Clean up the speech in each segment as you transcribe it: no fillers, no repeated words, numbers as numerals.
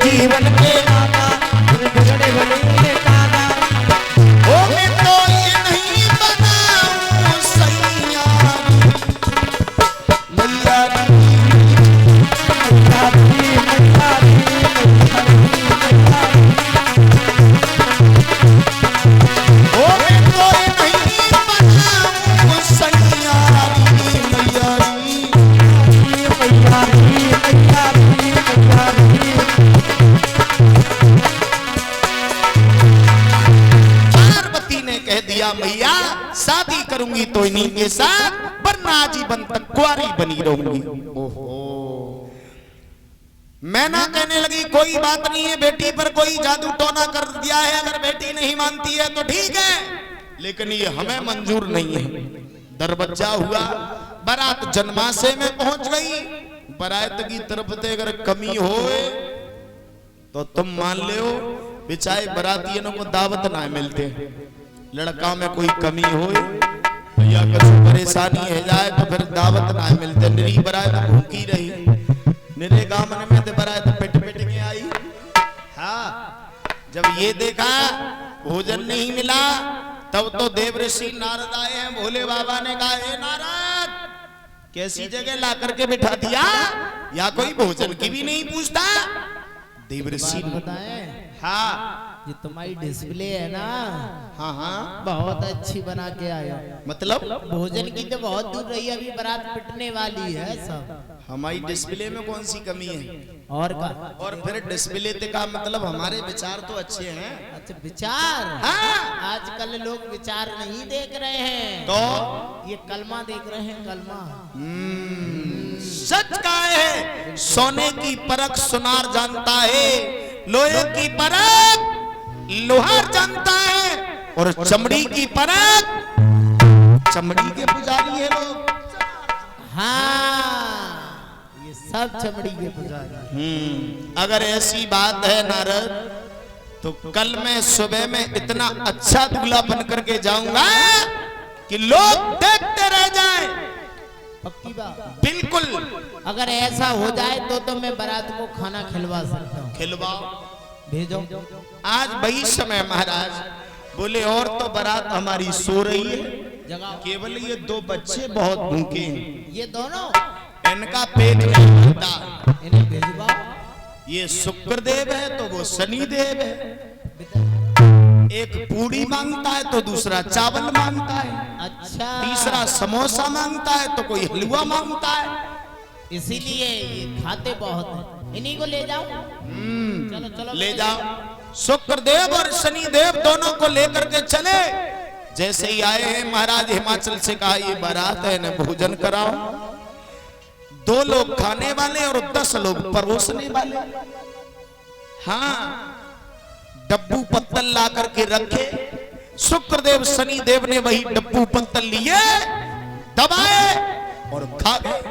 जीवन के दाता बिगड़े भले दादा। ओ मैं तो ये नहीं बनाऊं सैया मैया मैया शादी करूंगी तो इन्हीं के साथ, वरना आजीवन तक कुंवारी बनी रहूंगी। ओहो, मैं ना कहने लगी कोई बात नहीं है, बेटी पर कोई जादू टोना कर दिया है, अगर बेटी नहीं मानती है तो ठीक है, लेकिन ये हमें मंजूर नहीं है। दरबज्जा हुआ, बारात जन्माशय में पहुंच गई। बारात की तरफ से अगर कमी हो तो तुम मान ले हो, बेचारे बारातियों को दावत ना मिलते। लड़का में कोई कमी हो या कुछ परेशानी है जाए तो फिर दावत ना मिलते। निरी बरात भूखी रही, निरे गांव में तो बरात पिट पिट के आई। हाँ, जब ये देखा भोजन नहीं मिला तब तो देव ऋषि नारद आए हैं। भोले बाबा ने कहा, हे नारद, कैसी जगह ला करके बिठा दिया, या कोई भोजन की भी नहीं पूछता। देव ऋषि बताए, हाँ ये तुम्हारी डिस्प्ले है ना, हाँ हाँ बहुत अच्छी बना के आया। मतलब भोजन की तो बहुत दूर रही, अभी बारात पिटने वाली है सब। हमारी डिस्प्ले में कौन सी कमी है? और का और फिर डिस्प्ले का मतलब हमारे विचार तो अच्छे हैं। अच्छा, विचार? हाँ, आजकल लोग विचार नहीं देख रहे हैं, तो ये कलमा देख रहे हैं, कलमा। सच का है, सोने की परख सुनार जानता है, लोहे की परख लोहार जानता है, और चमड़ी की परख चमड़ी के पुजारी है लोग। हाँ, ये सब चमड़ी के पुजारी। अगर ऐसी बात है नारद, तो कल मैं सुबह में इतना अच्छा दूल्हा बन करके जाऊंगा कि लोग देखते रह जाएं। पक्की बात? बिल्कुल। अगर ऐसा हो जाए तो मैं बारात को खाना खिलवा सकता हूँ। खिलवाओ, भेजो। आज वही समय महाराज बोले, और तो बारात हमारी सो रही है, जगह केवल ये दो बच्चे बहुत भूखे हैं, ये दोनों, इनका पेट नहीं भरता, इन्हें भेजवा। ये शुक्रदेव है तो वो शनिदेव है, एक पूड़ी मांगता है तो दूसरा चावल मांगता है, अच्छा, तीसरा समोसा मांगता है तो कोई हलवा मांगता है। इसीलिए ये खाते बहुत हैं। इन्हीं को ले जाओ। चलो चलो ले जाओ। शुक्रदेव और शनिदेव दोनों को लेकर के चले। जैसे ही आए हैं महाराज हिमाचल से कहा, ये बारात है न भोजन कराओ। 2 लोग खाने वाले और 10 लोग परोसने वाले। हाँ, डब्बू पत्तल ला करके रखे। शुक्रदेव शनिदेव ने वही डब्बू पत्तल लिए, दबाए और खा गए।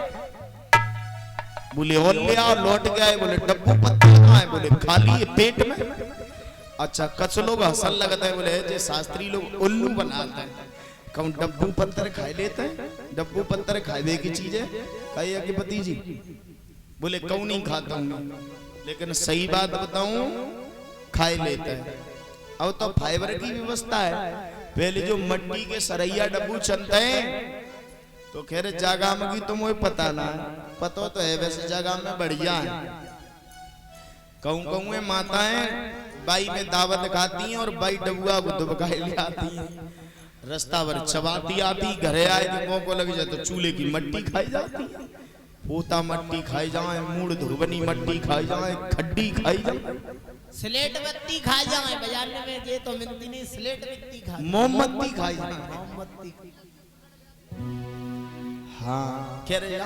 बोले और ले आओ, लौट गए। बोले डब्बू पत्तल कहाँ है? बोले खाली है पेट में। अच्छा, कुछ लोग हंसन लगता है, बोले जे शास्त्री लोग उल्लू बनाते हैं, कौन डब्बू पत्थर खाए लेते हैं? डब्बू पत्थर खाए की चीज है? कहिए कि पति जी बोले कौन नहीं खाता हूँ, लेकिन सही बात बताऊं, खाए लेते हैं। अब तो फाइबर की व्यवस्था है। पहले जो मट्टी के सरैया डब्बू चलते हैं तो खैर जागा में की तो मुझे पता ना, पता तो है वैसे जगह में बढ़िया है। कहूँ कहूँ माताएं बाई में दावत खाती हैं और बाई डबुआ को दुबकाए ले आती हैं, रास्ता भर चबाती आती, घरे आए कि मुंह को लग जाए तो चूल्हे की मट्टी खाई जाती है, पोता मट्टी खाई जाए, मूड़ धुबनी मट्टी खाई जाए, खड्डी खाई जाए, स्लेट बत्ती खा जाए। बाजार में ये तो मिलती नहीं, स्लेट बत्ती खा, मोमबत्ती खाई जाए, मोमबत्ती। हाँ, कह रहे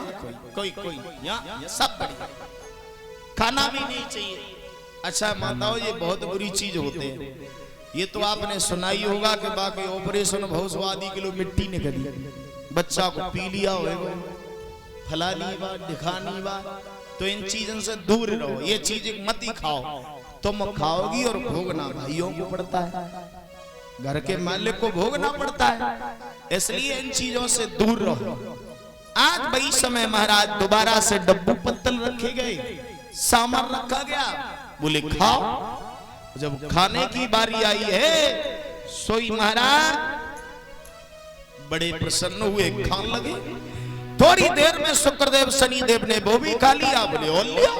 कोई कोई यहाँ सब बढ़िया, खाना भी नहीं चाहिए। अच्छा माताओं, ये बहुत बुरी चीज होते हैं। ये तो आपने सुना ही होगा कि बाकी ऑपरेशन बहुत स्वादी किलो मिट्टी निकली, बच्चा को पी लिया होगा, फलानी बात दिखानी बात, तो इन चीजों से दूर रहो। ये चीज मत ही खाओ, तुम खाओगी और भोगना भाइयों को पड़ता है, घर के मालिक को भोगना पड़ता है, इसलिए इन चीजों से दूर रहो। आज वही समय महाराज दोबारा से डब्बू पत्तल रखे गए, सामर रखा गया, बोले खाओ। जब खाने की बारी आई है, सोई महाराज बड़े प्रसन्न हुए, खान लगे। थोड़ी देर में शुक्रदेव शनिदेव ने वो भी खा लिया। बोले और लिया।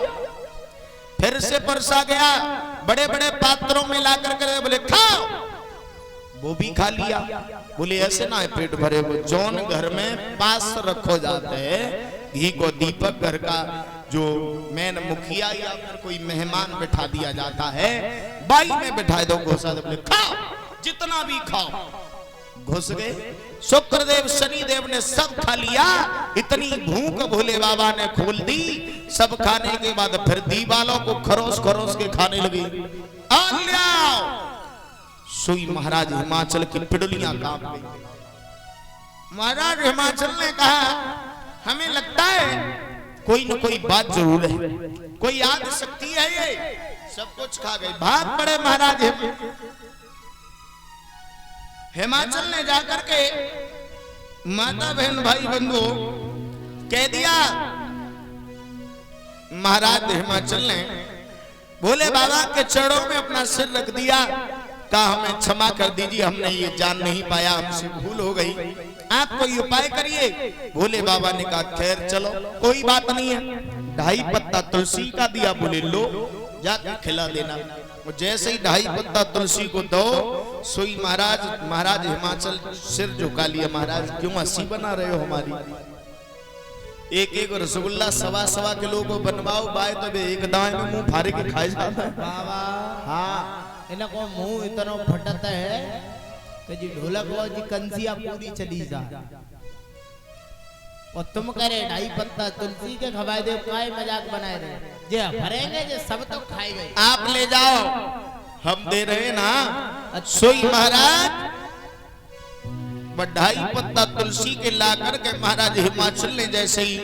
फिर से परसा गया, बड़े बड़े पात्रों में ला करके बोले खाओ, वो भी खा लिया। बोले ऐसे ना है पेट भरे, वो जौन घर में पास रखो जाते हैं घी को दीपक, घर का जो मेन मुखिया या फिर कोई मेहमान बैठा दिया जाता है, बाई में बैठा दो गोसा। बोले खाओ, जितना भी खाओ। घुस गए, शुक्रदेव शनिदेव ने सब खा लिया। इतनी भूख भोले बाबा ने खोल दी। सब खाने के बाद फिर दीवालों को खरोस खरोस के खाने लगे। सोई महाराज हिमाचल की पिडलियां कांप गई। महाराज हिमाचल ने कहा हमें लगता है कोई न कोई बात जरूर है, कोई याद शक्ति है ये। सब कुछ खा गए, भाग पड़े महाराज। हिमाचल ने जाकर के माता बहन भाई बंधु कह दिया। महाराज हिमाचल ने भोले बाबा के चरणों में अपना सिर रख दिया, कहा हमें क्षमा कर दीजिए, हमने ये जान नहीं पाया, हमसे भूल हो गई, आप कोई उपाय करिए। भोले बाबा ने कहा खैर चलो कोई बात नहीं है, 2.5 पत्ता तुलसी का दिया। बोले लो जाकर खिला देना। जैसे ही 2.5 पत्ता तुलसी को दो, सोई महाराज हिमाचल सिर झुका लिया। महाराज क्यों हंसी बना रहे हो हमारी? एक एक रसगुल्ला 1.25 किलो को बनवाओ बाय, तो एक दाएं में मुंह फाड़े के खाए जाता है। बाबा हाँ, इनको मुंह इतना फटता है कि जी ढोलक वो जी कंसिया पूरी चली जा। और तुम करे 2.5 पत्ता तुलसी के खवाए दे, काय मजाक बनाए रहे जे भरेंगे जे सब तो खाए गए। आप ले जाओ, हम दे रहे ना। सोई महाराज 2.5 पत्ता तुलसी के ला करके महाराज हिमाचल ने जैसे ही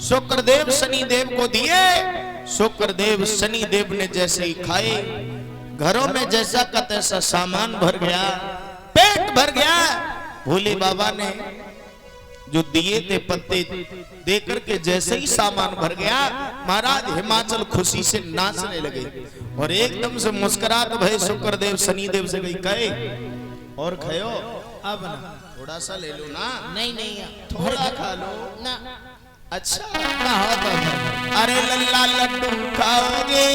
शुक्रदेव शनिदेव को दिए, शुक्रदेव शनिदेव ने जैसे ही खाए, घरों में जैसा का तैसा सामान भर गया, पेट भर गया। भोले बाबा ने जो दिए थे पत्ते दे करके जैसे ही सामान भर गया, महाराज हिमाचल खुशी से नाचने लगे और एकदम से मुस्कुराते भय शुक्रदेव शनिदेव से गई कहे और खाओ। अब ना थोड़ा सा ले लो ना। नहीं नहीं थोड़ा खा लो ना। अच्छा ना हो तो अरे लल्ला लड्डू खाओगे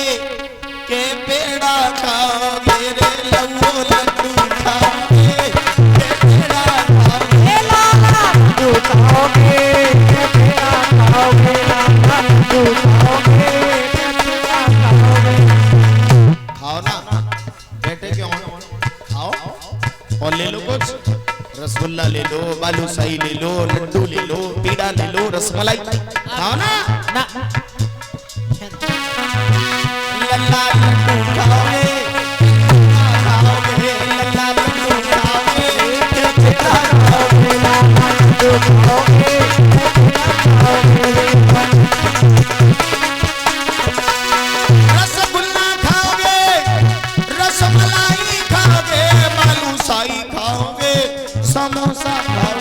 के पेड़ा खाओगे रे लल्लो लड्डू खाओगे के पेड़ा खाओगे लाला लड्डू खाओगे के पेड़ा खाओगे लाला लड्डू खाओगे के पेड़ा खाओगे। खाओ ना, बैठे क्यों खाओ और ले लो कुछ, रसगुल्ला ले लो, बालूशाही ले लो, लड्डू ले लो, पेड़ा ले लो, रसमलाई खाओ ना। ना लल्ला लड्डू खाओगे खाओगे लल्ला लड्डू खाओगे पेड़ा खाओगे लाला लड्डू खाओगे रसगुल्ला खाओगे, रसमलाई खाओगे, बालूशाही खाओगे, समोसा खाओगे।